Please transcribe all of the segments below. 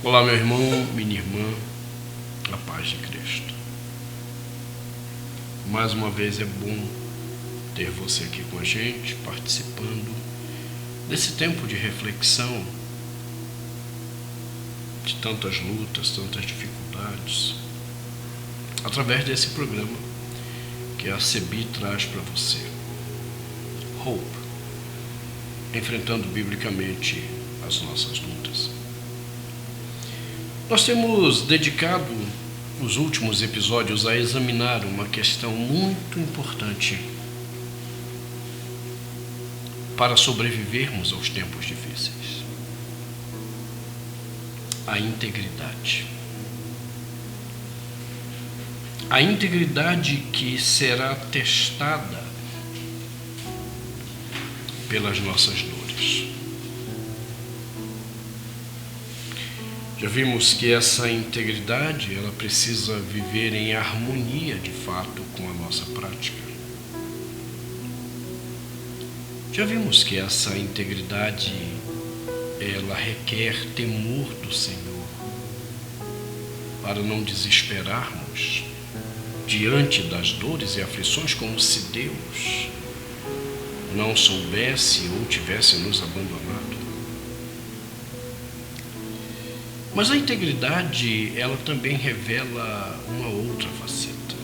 Olá, meu irmão, minha irmã, a paz de Cristo. Mais uma vez é bom ter você aqui com a gente, participando desse tempo de reflexão, de tantas lutas, tantas dificuldades, através desse programa que a CEBI traz para você. Hope, enfrentando biblicamente as nossas lutas. Nós temos dedicado os últimos episódios a examinar uma questão muito importante para sobrevivermos aos tempos difíceis: a integridade. A integridade que será testada pelas nossas dores. Já vimos que essa integridade, ela precisa viver em harmonia, de fato, com a nossa prática. Já vimos que essa integridade, ela requer temor do Senhor, para não desesperarmos diante das dores e aflições, como se Deus não soubesse ou tivesse nos abandonado. Mas a integridade, ela também revela uma outra faceta.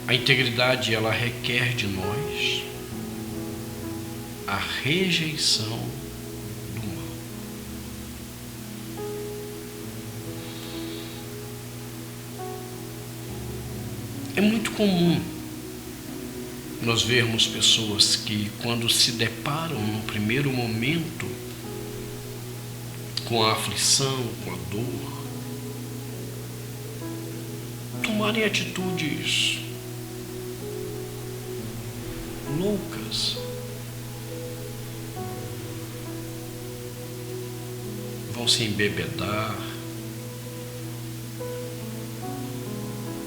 A integridade, ela requer de nós a rejeição do mal. É muito comum nós vermos pessoas que, quando se deparam no primeiro momento com a aflição, com a dor, tomarem atitudes loucas. Vão se embebedar,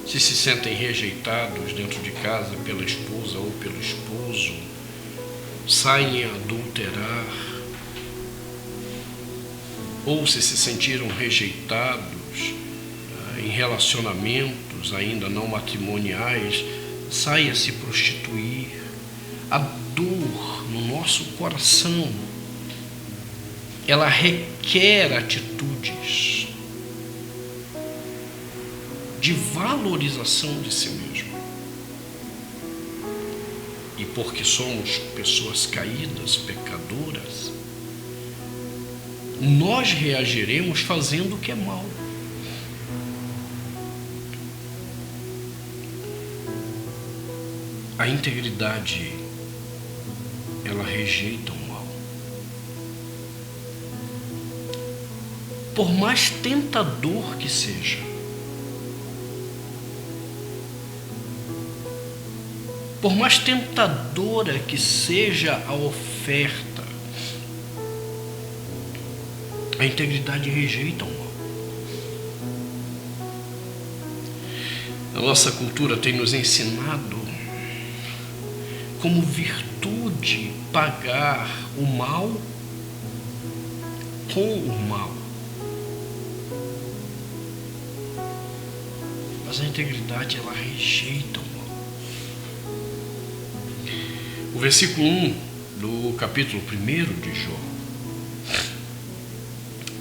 se sentem rejeitados dentro de casa pela esposa ou pelo esposo, saem a adulterar, ou se sentiram rejeitados em relacionamentos ainda não matrimoniais, saem a se prostituir. A dor no nosso coração, ela requer atitudes de valorização de si mesmo. E porque somos pessoas caídas, pecadoras, nós reagiremos fazendo o que é mal. A integridade, ela rejeita o mal. Por mais tentador que seja, por mais tentadora que seja a oferta, a integridade rejeita o mal. A nossa cultura tem nos ensinado como virtude pagar o mal com o mal. Mas a integridade, ela rejeita o mal. O versículo 1 do capítulo 1 de Jó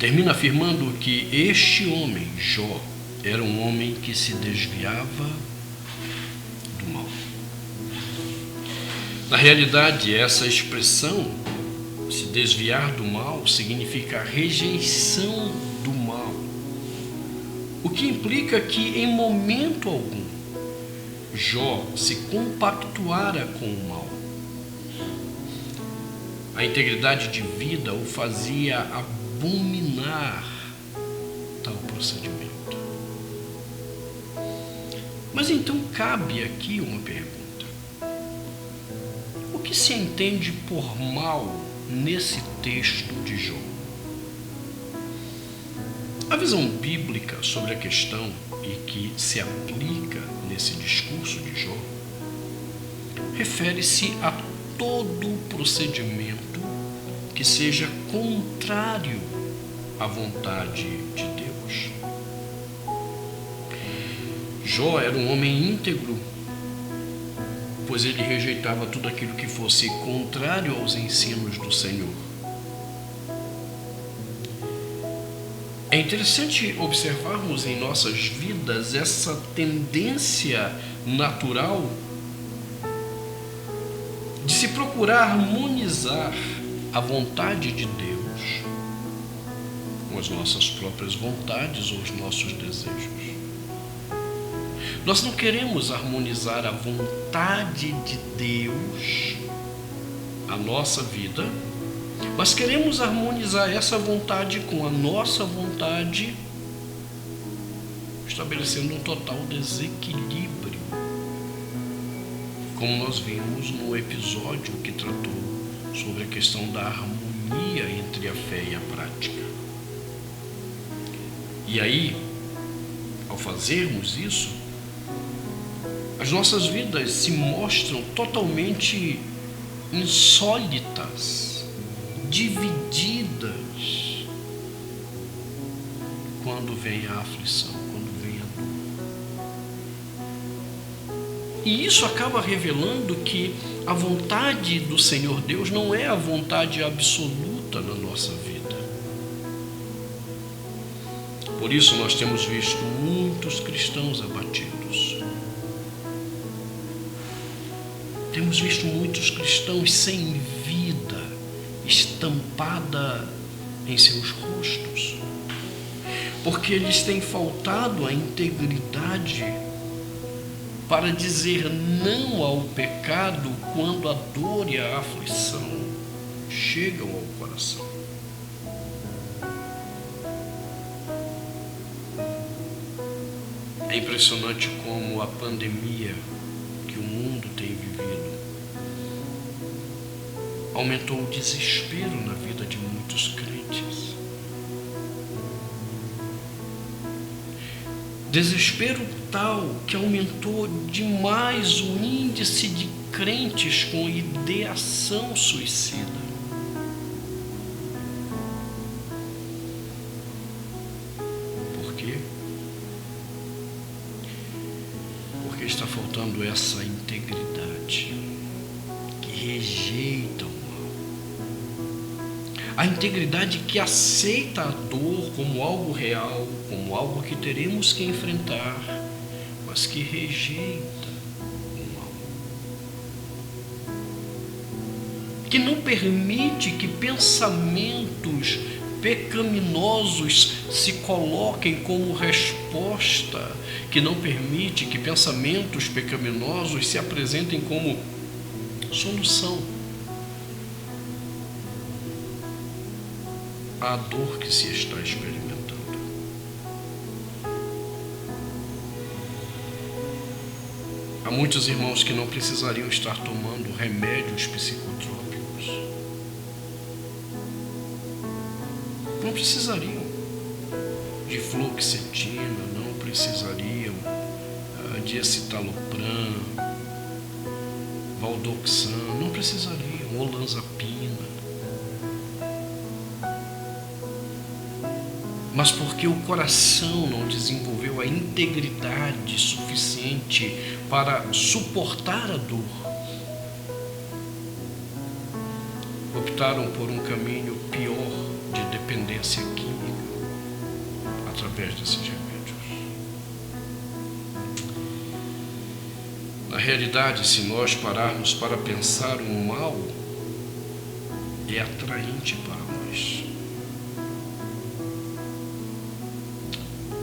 termina afirmando que este homem, Jó, era um homem que se desviava do mal. Na realidade, essa expressão, se desviar do mal, significa rejeição do mal, o que implica que, em momento algum, Jó se compactuara com o mal. A integridade de vida o fazia abominar tal procedimento. Mas então cabe aqui uma pergunta: o que se entende por mal nesse texto de Jó? A visão bíblica sobre a questão e que se aplica nesse discurso de Jó refere-se a todo o procedimento que que seja contrário à vontade de Deus. Jó era um homem íntegro, pois ele rejeitava tudo aquilo que fosse contrário aos ensinos do Senhor. É interessante observarmos em nossas vidas essa tendência natural de se procurar harmonizar a vontade de Deus com as nossas próprias vontades ou os nossos desejos. Nós não queremos harmonizar a vontade de Deus, a nossa vida, mas queremos harmonizar essa vontade com a nossa vontade, estabelecendo um total desequilíbrio, como nós vimos no episódio que tratou sobre a questão da harmonia entre a fé e a prática. E aí, ao fazermos isso, as nossas vidas se mostram totalmente insólitas, divididas, quando vem a aflição, quando vem a dor. E isso acaba revelando que a vontade do Senhor Deus não é a vontade absoluta na nossa vida. Por isso nós temos visto muitos cristãos abatidos. Temos visto muitos cristãos sem vida estampada em seus rostos, porque eles têm faltado a integridade para dizer não ao pecado quando a dor e a aflição chegam ao coração. É impressionante como a pandemia que o mundo tem vivido aumentou o desespero na vida de muitos crentes. Desespero tal que aumentou demais o índice de crentes com ideação suicida. Por quê? Porque está faltando essa integridade que rejeita o mal. A integridade que aceita a dor como algo real, como algo que teremos que enfrentar, mas que rejeita o mal. Que não permite que pensamentos pecaminosos se coloquem como resposta, que não permite que pensamentos pecaminosos se apresentem como solução à dor que se está experimentando. Há muitos irmãos que não precisariam estar tomando remédios psicotrópicos. Não precisariam de fluoxetina, não precisariam de escitalopram, valdoxan, não precisariam, olanzapina. Mas porque o coração não desenvolveu a integridade suficiente para suportar a dor, optaram por um caminho pior de dependência química através desses remédios. Na realidade, se nós pararmos para pensar, o mal é atraente para nós.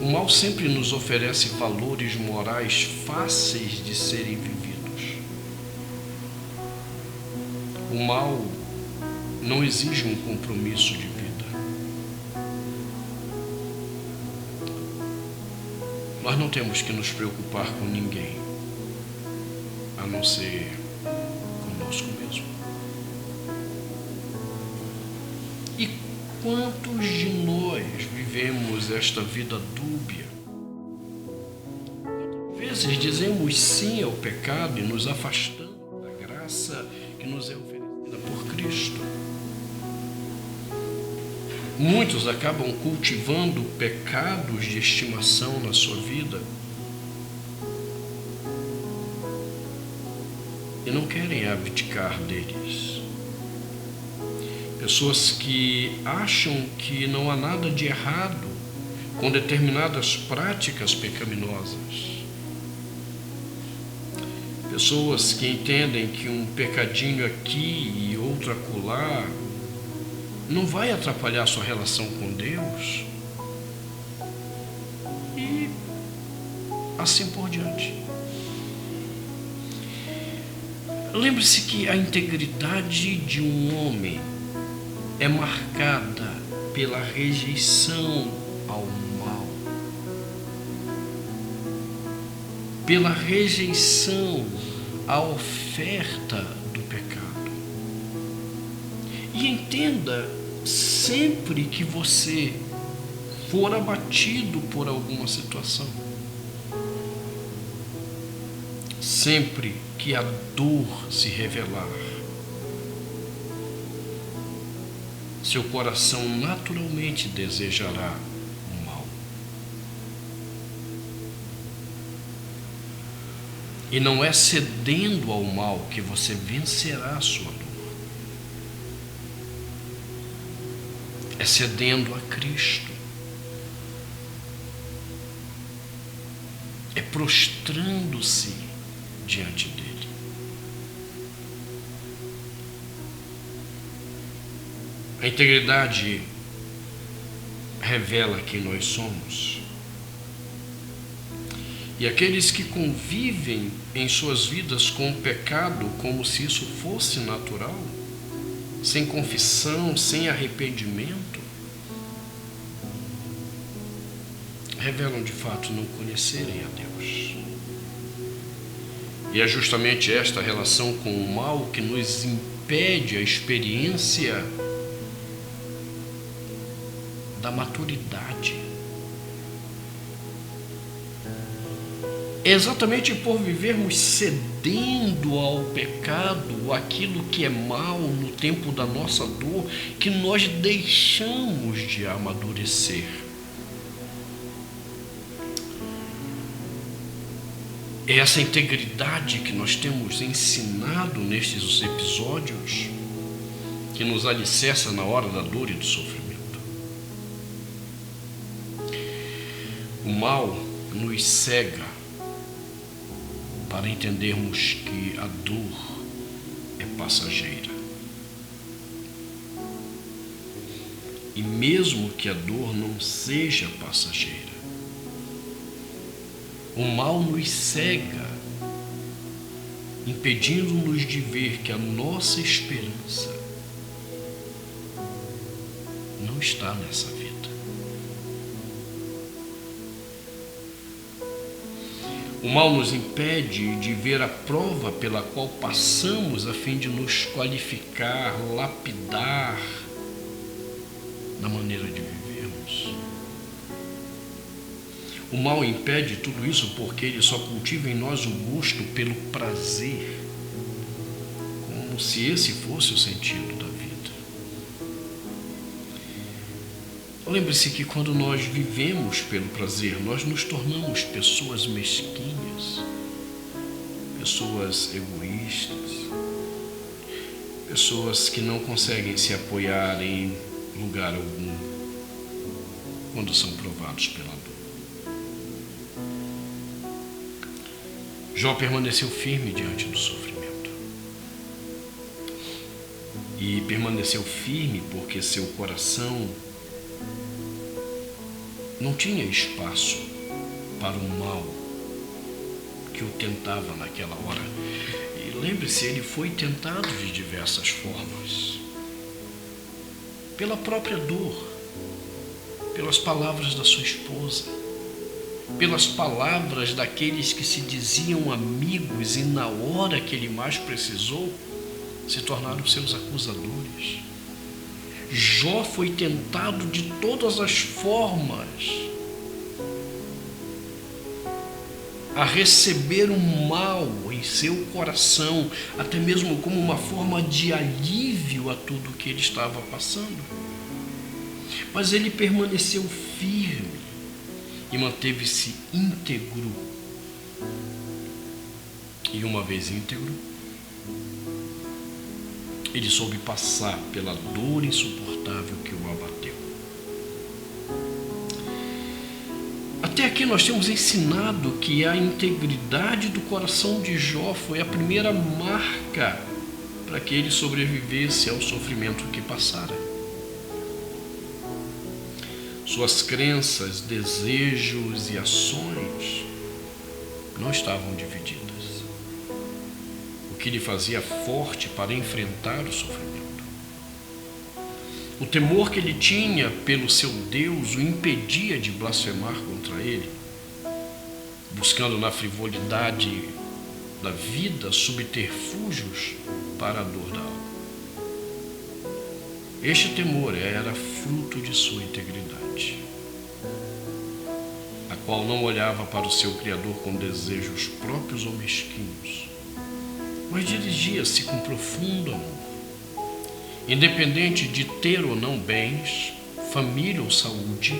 O mal sempre nos oferece valores morais fáceis de serem vividos. O mal não exige um compromisso de vida. Nós não temos que nos preocupar com ninguém, a não ser conosco mesmo. E quantos de nós vivemos esta vida dúbia? Quantas vezes dizemos sim ao pecado e nos afastamos da graça que nos é oferecida por Cristo? Muitos acabam cultivando pecados de estimação na sua vida e não querem abdicar deles. Pessoas que acham que não há nada de errado com determinadas práticas pecaminosas. Pessoas que entendem que um pecadinho aqui e outro acolá não vai atrapalhar sua relação com Deus e assim por diante. Lembre-se que a integridade de um homem é marcada pela rejeição ao mal, pela rejeição à oferta do pecado. E entenda, sempre que você for abatido por alguma situação, sempre que a dor se revelar, seu coração naturalmente desejará o mal. E não é cedendo ao mal que você vencerá a sua dor. É cedendo a Cristo. É prostrando-se diante dele. A integridade revela quem nós somos. E aqueles que convivem em suas vidas com o pecado como se isso fosse natural, sem confissão, sem arrependimento, revelam de fato não conhecerem a Deus. E é justamente esta relação com o mal que nos impede a experiência da maturidade. É exatamente por vivermos cedendo ao pecado, aquilo que é mal no tempo da nossa dor, que nós deixamos de amadurecer. É essa integridade que nós temos ensinado nestes episódios que nos alicerça na hora da dor e do sofrimento. O mal nos cega para entendermos que a dor é passageira. E mesmo que a dor não seja passageira, o mal nos cega, impedindo-nos de ver que a nossa esperança não está nessa vida. O mal nos impede de ver a prova pela qual passamos a fim de nos qualificar, lapidar na maneira de vivermos. O mal impede tudo isso porque ele só cultiva em nós o gosto pelo prazer, como se esse fosse o sentido da vida. Lembre-se que quando nós vivemos pelo prazer, nós nos tornamos pessoas mesquinhas, pessoas egoístas, pessoas que não conseguem se apoiar em lugar algum quando são provados pela dor. Jó permaneceu firme diante do sofrimento. E permaneceu firme porque seu coração não tinha espaço para o mal que o tentava naquela hora. E lembre-se, ele foi tentado de diversas formas. Pela própria dor, pelas palavras da sua esposa, pelas palavras daqueles que se diziam amigos e na hora que ele mais precisou, se tornaram seus acusadores. Jó foi tentado de todas as formas a receber o mal em seu coração, até mesmo como uma forma de alívio a tudo que ele estava passando. Mas ele permaneceu firme e manteve-se íntegro. E uma vez íntegro, ele soube passar pela dor insuportável que o abateu. Até aqui nós temos ensinado que a integridade do coração de Jó foi a primeira marca para que ele sobrevivesse ao sofrimento que passara. Suas crenças, desejos e ações não estavam divididas, o que lhe fazia forte para enfrentar o sofrimento. O temor que ele tinha pelo seu Deus o impedia de blasfemar contra ele, buscando na frivolidade da vida subterfúgios para a dor da alma. Este temor era fruto de sua integridade, a qual não olhava para o seu Criador com desejos próprios ou mesquinhos, mas dirigia-se com profundo amor. Independente de ter ou não bens, família ou saúde,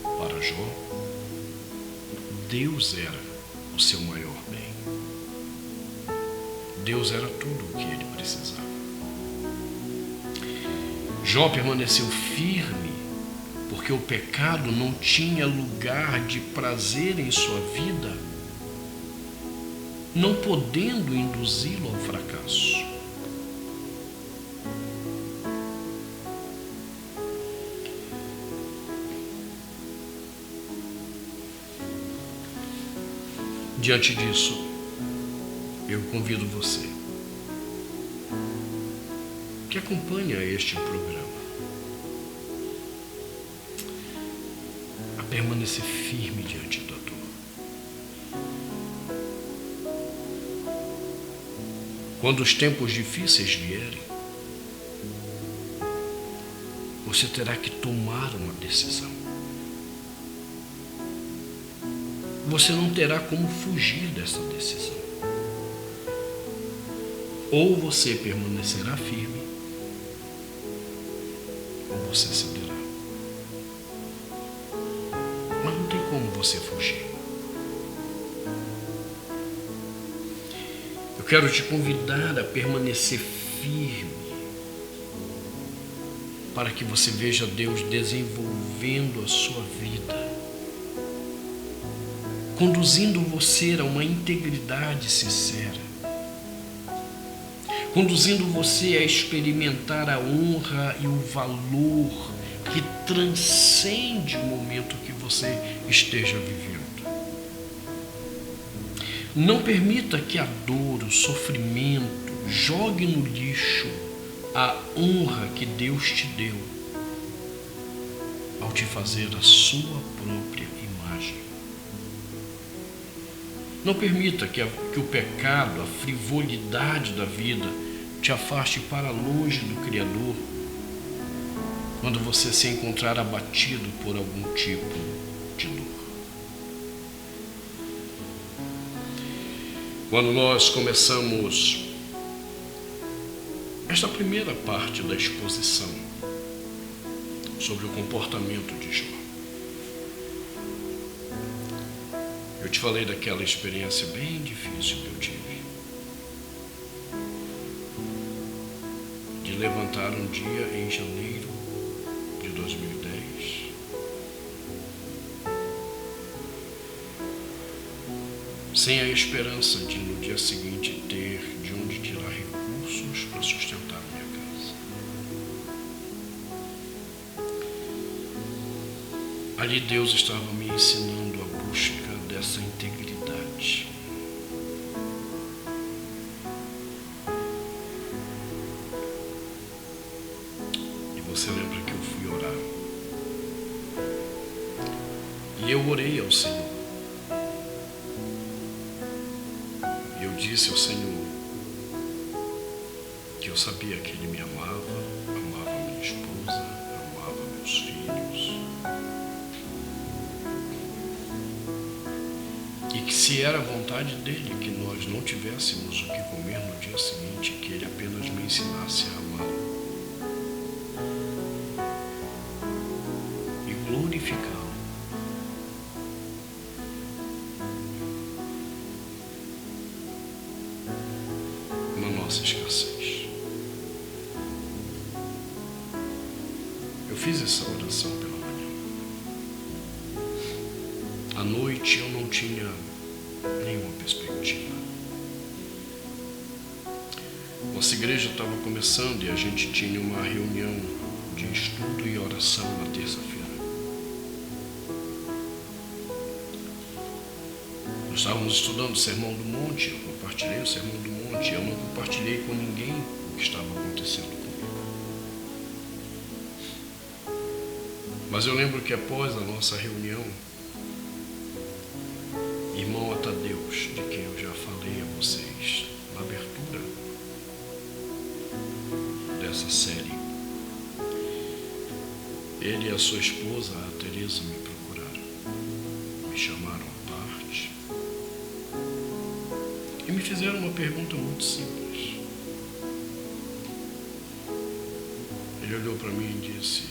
para Jó, Deus era o seu maior bem. Deus era tudo o que ele precisava. Jó permaneceu firme, porque o pecado não tinha lugar de prazer em sua vida, não podendo induzi-lo ao fracasso. Diante disso, eu convido você que acompanha este programa a permanecer firme diante da dor. Quando os tempos difíceis vierem, você terá que tomar uma decisão. Você não terá como fugir dessa decisão. Ou você permanecerá firme, ou você cederá. Mas não tem como você fugir. Eu quero te convidar a permanecer firme, para que você veja Deus desenvolvendo a sua vida, conduzindo você a uma integridade sincera, conduzindo você a experimentar a honra e o valor que transcende o momento que você esteja vivendo. Não permita que a dor, o sofrimento, jogue no lixo a honra que Deus te deu ao te fazer a sua própria imagem. Não permita que o pecado, a frivolidade da vida te afaste para longe do Criador quando você se encontrar abatido por algum tipo de dor. Quando nós começamos esta primeira parte da exposição sobre o comportamento de Jó, eu te falei daquela experiência bem difícil que eu tive, de levantar um dia em janeiro de 2010, sem a esperança de no dia seguinte ter de onde tirar recursos para sustentar a minha casa. Ali Deus estava me ensinando a busca dessa integridade. E você lembra que eu fui orar? E eu orei ao Senhor. E eu disse ao Senhor que eu sabia que Ele me amava, amava minha esposa, amava meus filhos. E que se era a vontade dele que nós não tivéssemos o que comer no dia seguinte, que ele apenas me ensinasse a amá-lo. verificá-lo. Na nossa escassez. Eu fiz essa oração pela manhã. À noite eu não tinha nenhuma perspectiva. Nossa igreja estava começando e a gente tinha uma reunião de estudo e oração na terça-feira. Nós estávamos estudando o Sermão do Monte, eu compartilhei o Sermão do Monte, eu não compartilhei com ninguém o que estava acontecendo comigo. Mas eu lembro que após a nossa reunião, irmão Atadeus, de quem eu já falei a vocês na abertura dessa série, ele e a sua esposa, a Teresa, me procuraram, me chamaram à parte e me fizeram uma pergunta muito simples. Ele olhou para mim e disse: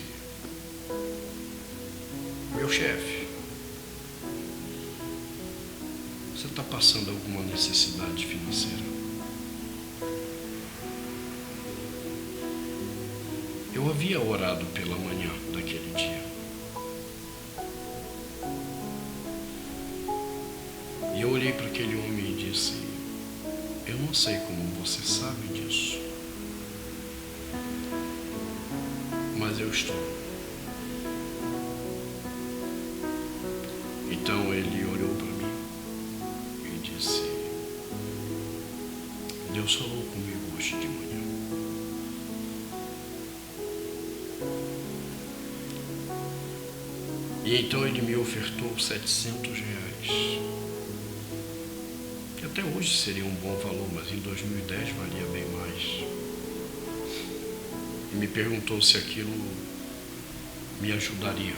meu chefe, você está passando alguma necessidade financeira? Eu havia orado pela manhã daquele dia. E eu olhei para aquele homem e disse: eu não sei como você sabe disso, mas eu estou. Então ele olhou para mim e disse: Deus falou comigo hoje de manhã. E então ele me ofertou R$700, que até hoje seria um bom valor, mas em 2010 valia bem mais. E me perguntou se aquilo me ajudaria.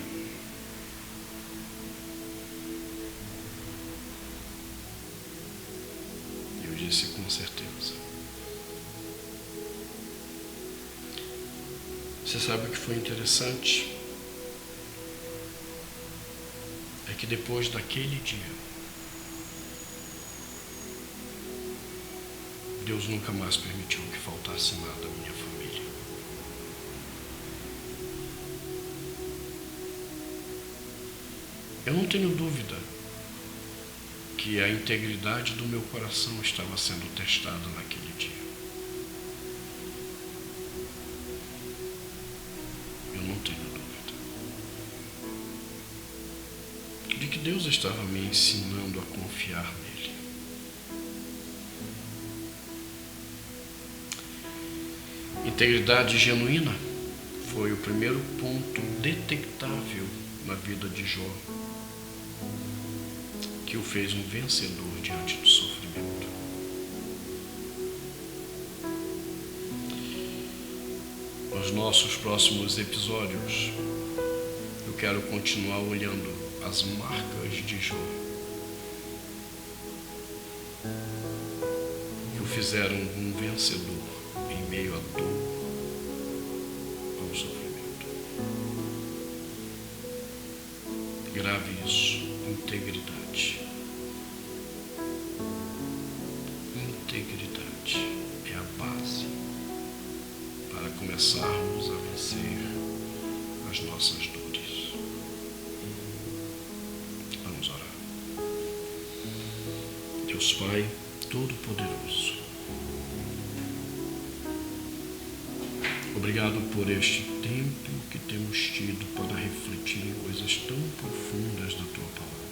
Eu disse: com certeza. Você sabe o que foi interessante? É que depois daquele dia, Deus nunca mais permitiu que faltasse nada à minha família. Eu não tenho dúvida que a integridade do meu coração estava sendo testada naquele dia. Eu não tenho dúvida de que Deus estava me ensinando a confiar nele. Integridade genuína foi o primeiro ponto detectável na vida de Jó, que o fez um vencedor diante do sofrimento. Nos nossos próximos episódios, eu quero continuar olhando as marcas de Jó, que o fizeram um vencedor em meio à dor, ao sofrimento. Grave isso: integridade. Integridade é a base para começarmos a vencer as nossas dores. Vamos orar. Deus Pai Todo-Poderoso, obrigado por este tempo que temos tido para refletir em coisas tão profundas da Tua Palavra.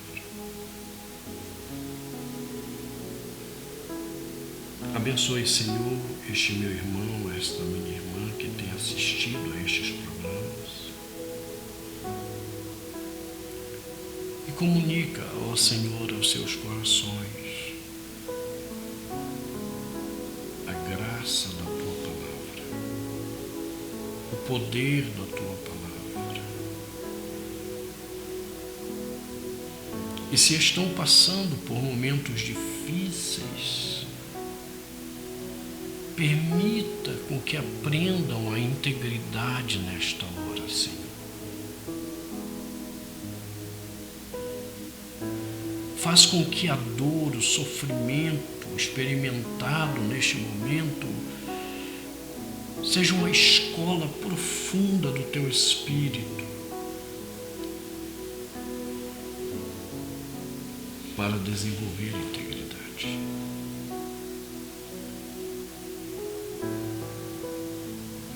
Abençoe, Senhor, este meu irmão, esta minha irmã que tem assistido a estes programas. E comunica, ó Senhor, aos seus corações a graça da Tua Palavra, o poder da Tua Palavra. E se estão passando por momentos difíceis, permita com que aprendam a integridade nesta hora, Senhor. Faz com que a dor, o sofrimento experimentado neste momento seja uma escola profunda do teu espírito para desenvolver a integridade.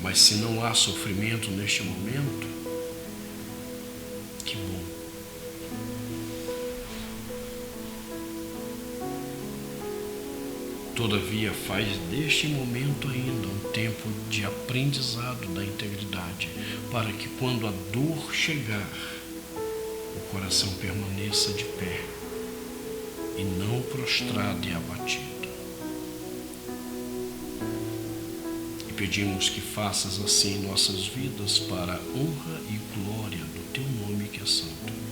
Mas se não há sofrimento neste momento, que bom. Todavia, faz deste momento ainda um tempo de aprendizado da integridade, para que quando a dor chegar, o coração permaneça de pé e não prostrado e abatido. E pedimos que faças assim em nossas vidas para a honra e glória do teu nome que é santo.